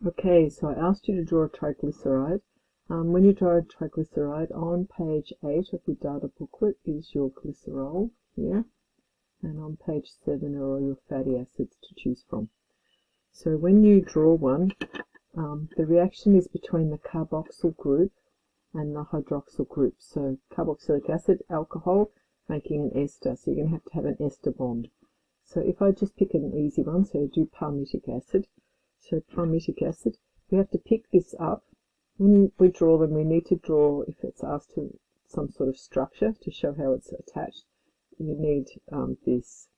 Okay, so I asked you to draw a triglyceride. When you draw a triglyceride, on page 8 of your data booklet is your glycerol here, and on page 7 are all your fatty acids to choose from. So when you draw one, the reaction is between the carboxyl group and the hydroxyl group. So carboxylic acid, alcohol, making an ester, so you're going to have an ester bond. So if I just pick an easy one, so do palmitic acid. So palmitic acid, we have to pick this up. When we draw them, we need to draw, if it's asked to some sort of structure to show how it's attached, you need this.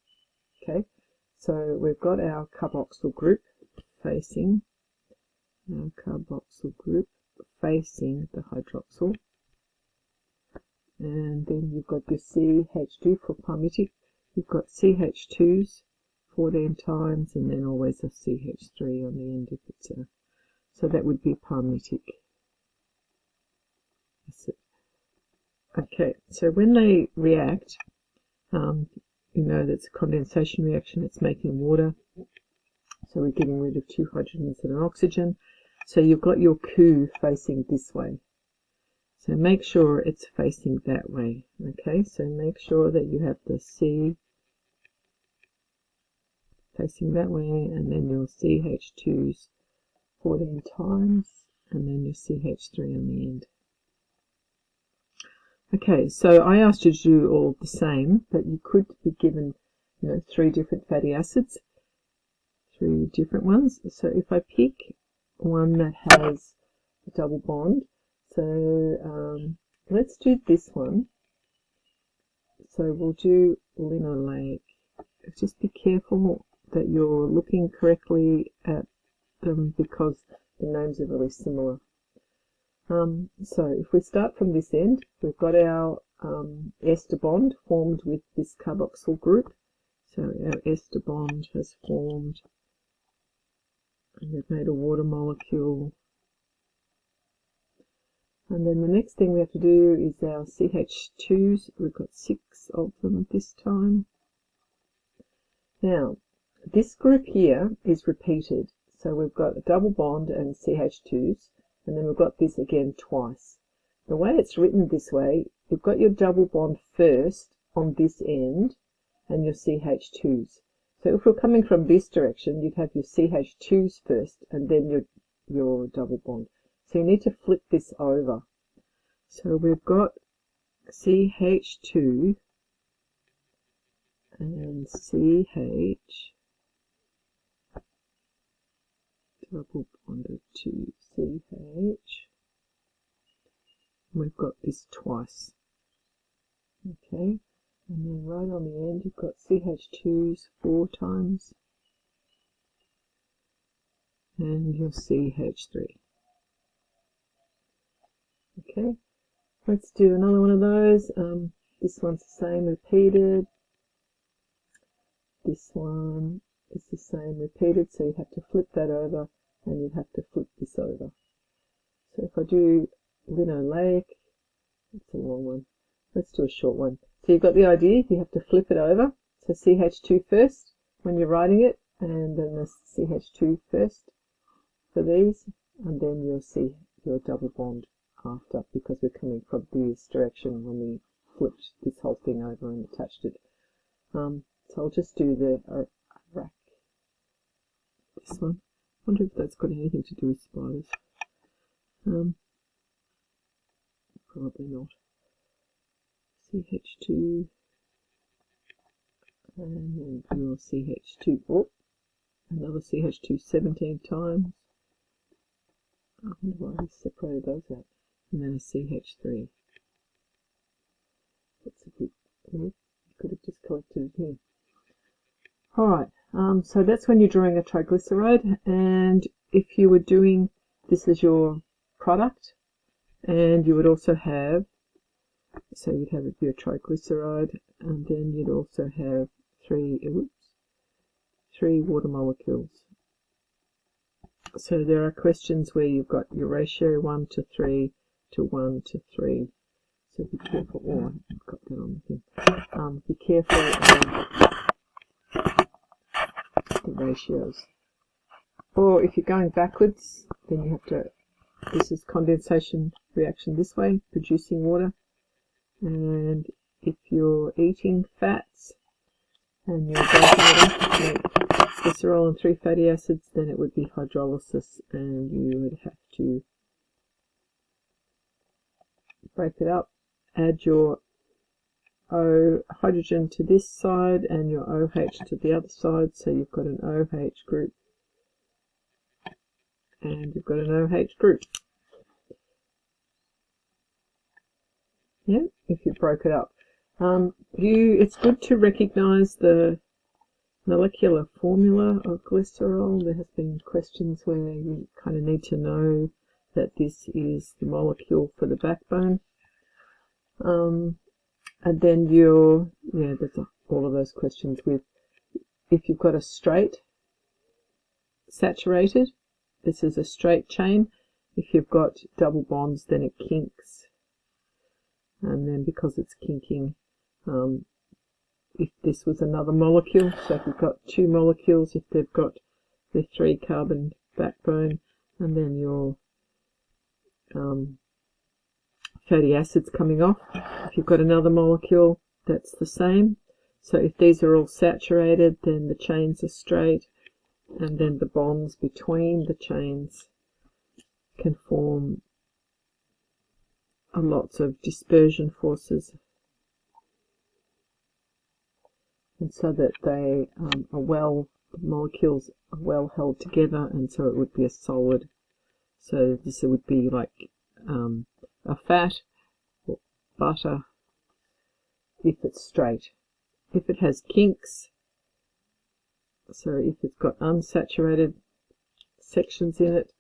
Okay, so we've got our carboxyl group facing the hydroxyl, and then you've got your CH2 for palmitic. You've got CH2s 14 times, and then always a CH3 on the end if it's a, so that would be palmitic acid. Okay, so when they react, you know that's a condensation reaction, it's making water, so we're getting rid of 2 hydrogens and an oxygen. So you've got your Q facing this way. So make sure it's facing that way. Okay, so make sure that you have the C facing that way, and then your CH2s 14 times, and then your CH3 on the end. Okay, so I asked you to do all the same, but you could be given, 3 different fatty acids, 3 different ones. So if I pick one that has a double bond, so let's do this one. So we'll do linoleic. Just be careful that you're looking correctly at them because the names are really similar. So if we start from this end, we've got our ester bond formed with this carboxyl group. So our ester bond has formed, and we've made a water molecule. And then the next thing we have to do is our CH2s. We've got 6 of them this time. Now, this group here is repeated. So we've got a double bond and CH2s, and then we've got this again twice. The way it's written this way, you've got your double bond first on this end, and your CH2s. So if we're coming from this direction, you'd have your CH2s first, and then your double bond. So you need to flip this over. So we've got CH2 and CH double bonded to CH. We've got this twice. Okay, and then right on the end you've got CH2s 4 times and your CH3. Okay, let's do another one of those. This one's the same, repeated. This one is the same, repeated, so you have to flip that over, and you have to flip this over. So if I do linoleic, that's a long one. Let's do a short one. So you've got the idea, you have to flip it over. So CH2 first when you're writing it, and then the CH2 first for these, and then you'll see your double bond after, because we're coming from this direction when we flipped this whole thing over and attached it. So I'll just do the rack. This one. I wonder if that's got anything to do with spiders. Probably not. CH2 and then your CH2. Oh, another CH2 17 times. I wonder why we separated those out. And then a CH3. That's a good. You could have just collected it here. Alright, so that's when you're drawing a triglyceride, and if you were doing this as your product, and you would also have, so you'd have your triglyceride, and then you'd also have 3 water molecules. So there are questions where you've got your ratio 1 to 3 to 1 to 3. So be careful. Oh, I've got that on the thing. Be careful of the ratios. or if you're going backwards, then you have to, this is condensation reaction this way, producing water. And if you're eating fats and you're breaking it up to make glycerol and 3 fatty acids, then it would be hydrolysis, and you would have to break it up, add your O hydrogen to this side and your OH to the other side, so you've got an OH group and you've got an OH group. Yeah, if you broke it up. It's good to recognize the molecular formula of glycerol. There has been questions where you kind of need to know that this is the molecule for the backbone. And then there's all of those questions with, if you've got a straight saturated, this is a straight chain. If you've got double bonds, then it kinks. And then because it's kinking, if this was another molecule, so if you've got 2 molecules, if they've got the 3 carbon backbone, and then your fatty acids coming off, if you've got another molecule, that's the same. So if these are all saturated, then the chains are straight, and then the bonds between the chains can form lots of dispersion forces, and so that they the molecules are well held together, and so it would be a solid. So this would be like a fat or butter if it's straight. If it has kinks, so if it's got unsaturated sections in it,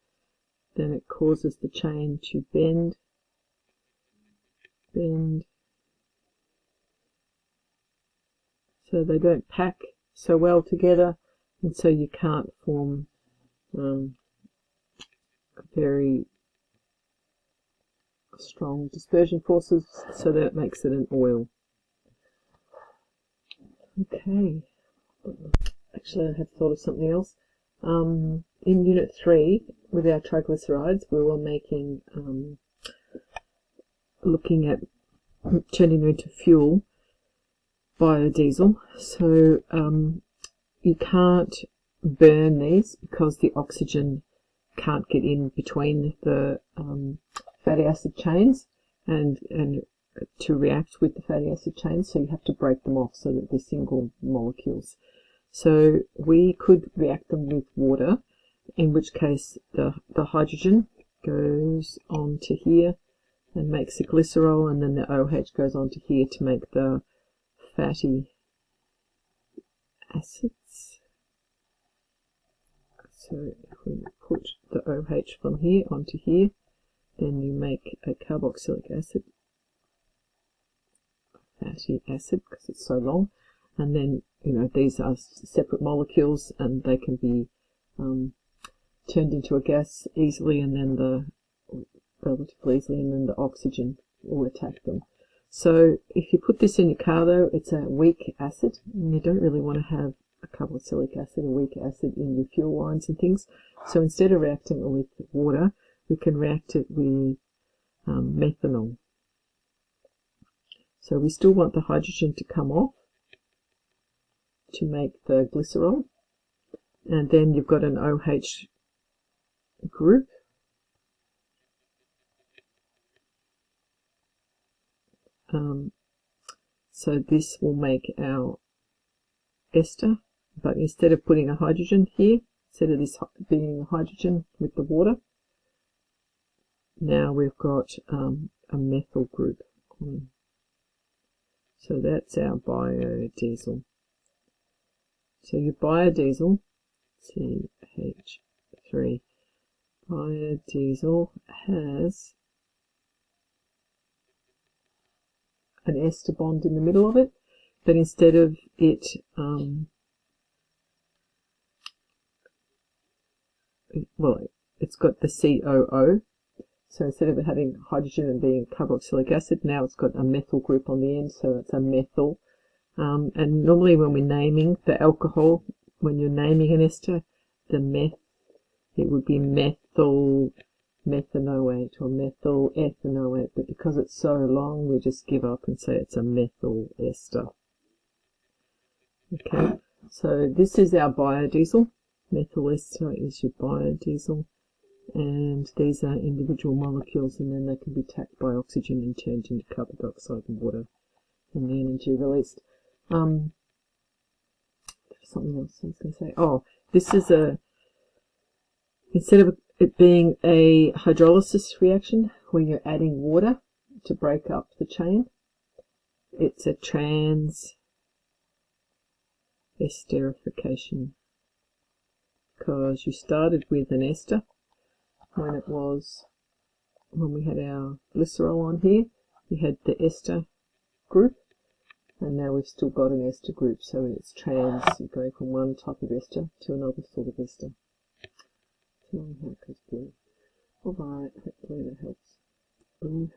then it causes the chain to bend, so they don't pack so well together, and so you can't form very strong dispersion forces, so that it makes it an oil. Okay, actually I have thought of something else. In Unit 3, with our triglycerides, we were making, looking at turning them into fuel, biodiesel. So you can't burn these because the oxygen can't get in between the fatty acid chains and to react with the fatty acid chains, so you have to break them off so that they're single molecules. So we could react them with water, in which case the hydrogen goes onto here and makes a glycerol, and then the OH goes onto here to make the fatty acids. So if we put the OH from here onto here, then you make a carboxylic acid, fatty acid, because it's so long. And then, these are separate molecules, and they can be turned into a gas easily, and then relatively easily, and then the oxygen will attack them. So if you put this in your car, though, it's a weak acid, and you don't really want to have a carboxylic acid, a weak acid, in your fuel lines and things. So instead of reacting it with water, we can react it with methanol. So we still want the hydrogen to come off to make the glycerol, and then you've got an OH group, so this will make our ester, but instead of putting a hydrogen here, instead of this being a hydrogen with the water, now we've got a methyl group. So that's our biodiesel. So your biodiesel, CH3, biodiesel has an ester bond in the middle of it, but instead of it it's got the COO, so instead of it having hydrogen and being carboxylic acid, now it's got a methyl group on the end, so it's a methyl. And normally when we're naming the alcohol, when you're naming an ester, the meth it would be methyl methanoate or methyl ethanoate, but because it's so long, we just give up and say it's a methyl ester. Okay, so this is our biodiesel. Methyl ester is your biodiesel, and these are individual molecules, and then they can be attacked by oxygen and turned into carbon dioxide and water, and the energy released. Something else I was going to say. Oh, this is instead of it being a hydrolysis reaction where you're adding water to break up the chain, it's a esterification, because you started with an ester when we had our glycerol on here. You had the ester group, and now we've still got an ester group, so it's trans. You're going from one type of ester to another sort of ester. How it goes blue. Alright, hopefully that helps. Blue.